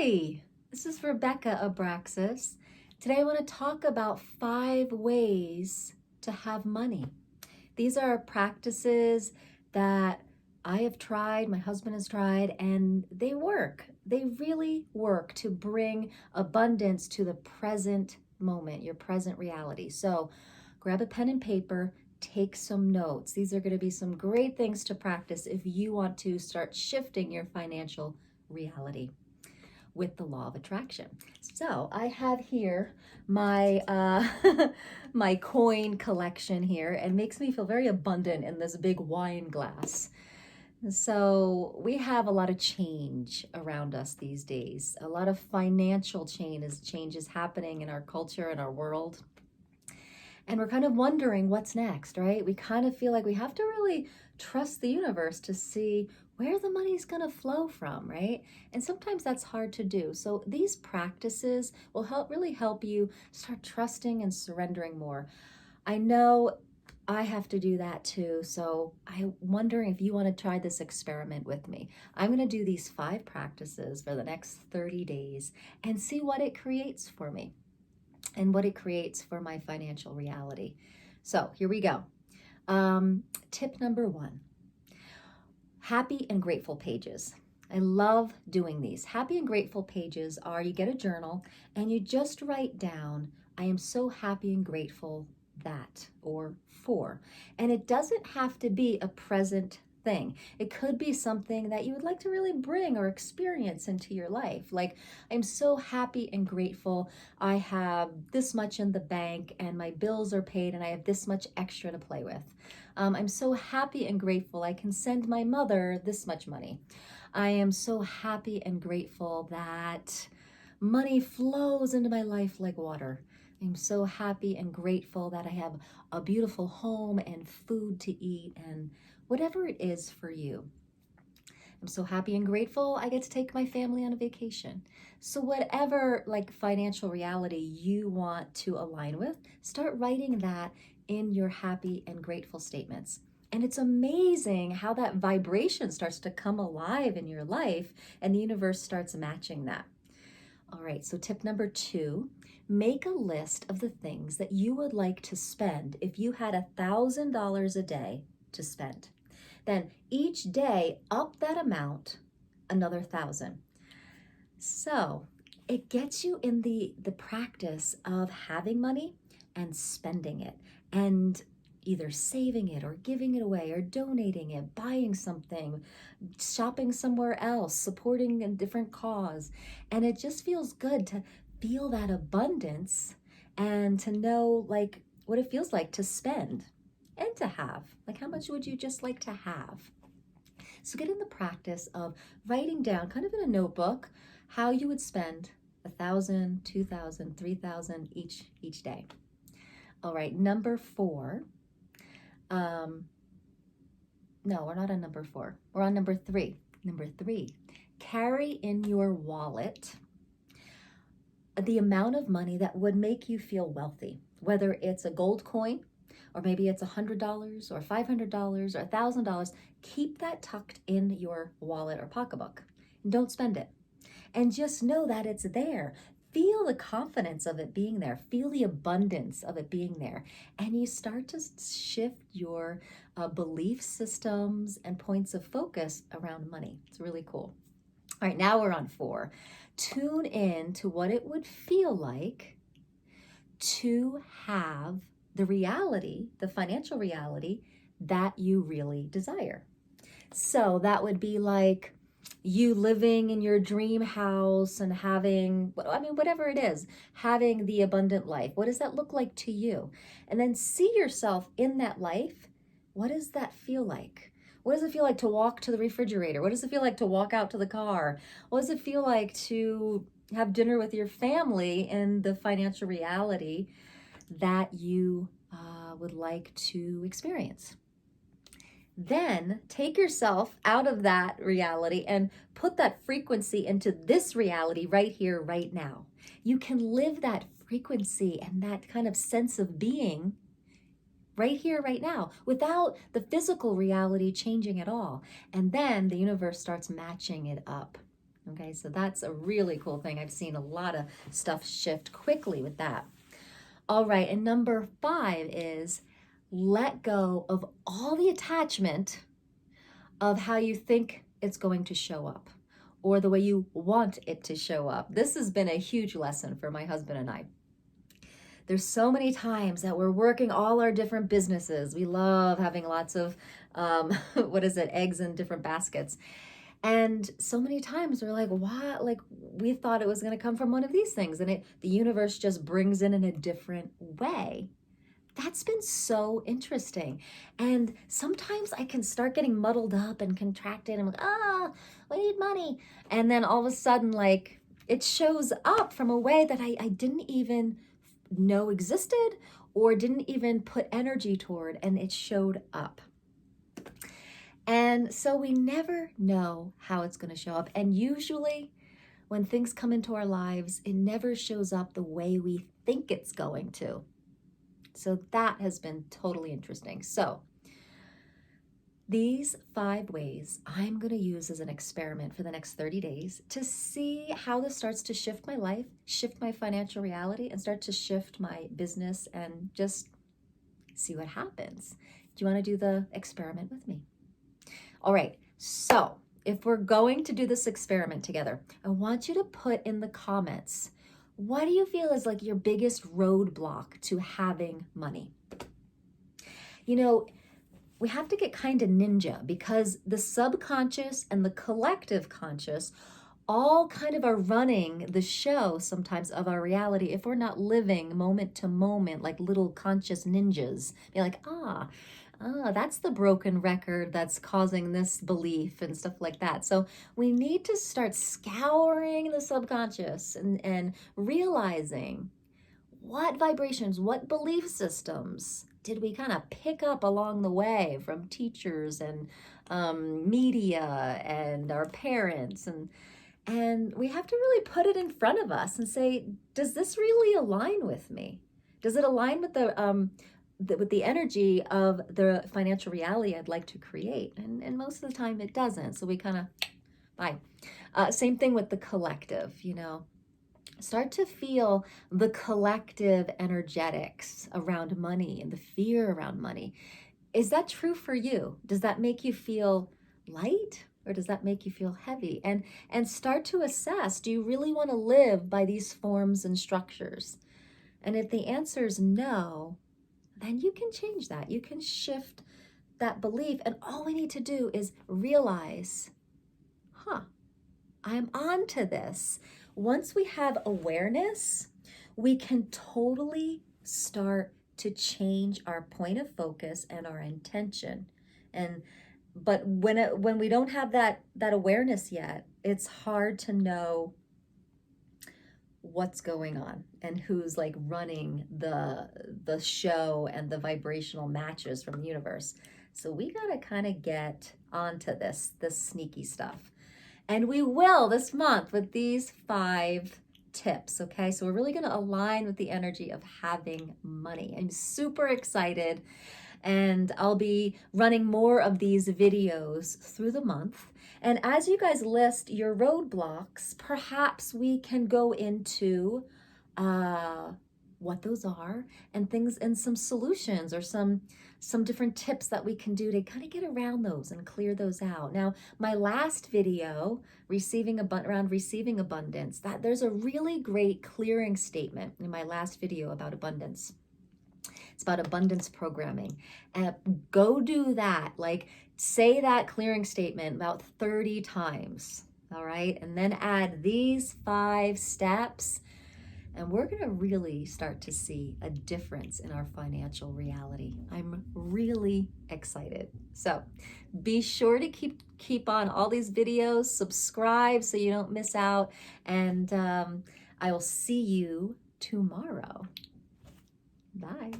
Hi, this is Rebecca Abraxas. Today I want to talk about 5 ways to have money. These are practices that I have tried, my husband has tried, and they work. They really work to bring abundance to the present moment, your present reality. So grab a pen and paper, take some notes. These are going to be some great things to practice if you want to start shifting your financial reality with the law of attraction. So I have here my my coin collection here, and makes me feel very abundant in this big wine glass. So we have a lot of change around us these days. A lot of financial change is happening in our culture and our world. And we're kind of wondering what's next, right? We kind of feel like we have to really trust the universe to see where the money's going to flow from, right? And sometimes that's hard to do. So these practices will really help you start trusting and surrendering more. I know I have to do that too. So I'm wondering if you want to try this experiment with me. I'm going to do these 5 practices for the next 30 days and see what it creates for me and what it creates for my financial reality. So here we go. Tip number 1, happy and grateful pages. I love doing these. Happy and grateful pages are, you get a journal and you just write down, I am so happy and grateful that, or for. And it doesn't have to be a present thing. It could be something that you would like to really bring or experience into your life. Like, I'm so happy and grateful I have this much in the bank and my bills are paid and I have this much extra to play with. I'm so happy and grateful I can send my mother this much money. I am so happy and grateful that money flows into my life like water. I'm so happy and grateful that I have a beautiful home and food to eat and whatever it is for you. I'm so happy and grateful I get to take my family on a vacation. So whatever like financial reality you want to align with, start writing that in your happy and grateful statements. And it's amazing how that vibration starts to come alive in your life and the universe starts matching that. All right, so tip number 2, make a list of the things that you would like to spend if you had $1,000 a day to spend. Then each day up that amount another 1,000. So it gets you in the practice of having money and spending it and either saving it or giving it away or donating it, buying something, shopping somewhere else, supporting a different cause. And it just feels good to feel that abundance and to know like what it feels like to spend and to have. Like, how much would you just like to have? So get in the practice of writing down, kind of in a notebook, how you would spend 1,000, 2,000, 3,000 each day. All right, number 4. No, we're not on number 4. We're on number 3. Number 3, carry in your wallet the amount of money that would make you feel wealthy, whether it's a gold coin, or maybe it's $100 or $500 or $1,000. Keep that tucked in your wallet or pocketbook and don't spend it. And just know that it's there. Feel the confidence of it being there. Feel the abundance of it being there. And you start to shift your belief systems and points of focus around money. It's really cool. All right, now we're on 4. Tune in to what it would feel like to have the reality, the financial reality that you really desire. So that would be like you living in your dream house and having, whatever it is, having the abundant life. What does that look like to you? And then see yourself in that life. What does that feel like? What does it feel like to walk to the refrigerator? What does it feel like to walk out to the car? What does it feel like to have dinner with your family in the financial reality that you would like to experience? Then take yourself out of that reality and put that frequency into this reality right here, right now. You can live that frequency and that kind of sense of being right here, right now, without the physical reality changing at all. And then the universe starts matching it up. Okay, so that's a really cool thing. I've seen a lot of stuff shift quickly with that. All right, and number 5 is let go of all the attachment of how you think it's going to show up or the way you want it to show up. This has been a huge lesson for my husband and I. There's so many times that we're working all our different businesses. We love having lots of, eggs in different baskets. And so many times we're like, why? Like we thought it was going to come from one of these things, and the universe just brings in a different way. That's been so interesting. And sometimes I can start getting muddled up and contracted. I'm like, we need money. And then all of a sudden, like it shows up from a way that I didn't even know existed or didn't even put energy toward, and it showed up. And so we never know how it's going to show up. And usually when things come into our lives, it never shows up the way we think it's going to. So that has been totally interesting. So these 5 ways I'm going to use as an experiment for the next 30 days to see how this starts to shift my life, shift my financial reality, and start to shift my business and just see what happens. Do you want to do the experiment with me? All right, so if we're going to do this experiment together, I want you to put in the comments, what do you feel is like your biggest roadblock to having money? You know, we have to get kind of ninja because the subconscious and the collective conscious all kind of are running the show sometimes of our reality if we're not living moment to moment like little conscious ninjas. Be like, that's the broken record that's causing this belief and stuff like that. So we need to start scouring the subconscious and realizing what vibrations, what belief systems did we kind of pick up along the way from teachers and media and our parents, and we have to really put it in front of us and say, does this really align with me? Does it align with the energy of the financial reality I'd like to create? And most of the time it doesn't. So we kind of, bye. Same thing with the collective, Start to feel the collective energetics around money and the fear around money. Is that true for you? Does that make you feel light or does that make you feel heavy? And start to assess, do you really want to live by these forms and structures? And if the answer is no, then you can change that. You can shift that belief. And all we need to do is realize, I'm on to this. Once we have awareness, we can totally start to change our point of focus and our intention. But when we don't have that awareness yet, it's hard to know what's going on and who's like running the show and the vibrational matches from the universe. So we got to kind of get onto this sneaky stuff. And we will this month with these 5 tips, okay? So we're really going to align with the energy of having money. I'm super excited, and I'll be running more of these videos through the month. And as you guys list your roadblocks, perhaps we can go into what those are and things and some solutions or some different tips that we can do to kind of get around those and clear those out. Now, my last video, around receiving abundance, that there's a really great clearing statement in my last video about abundance. It's about abundance programming. Go do that. Like, say that clearing statement about 30 times. All right. And then add these 5 steps. And we're going to really start to see a difference in our financial reality. I'm really excited. So be sure to keep on all these videos, subscribe so you don't miss out. And I will see you tomorrow. Bye.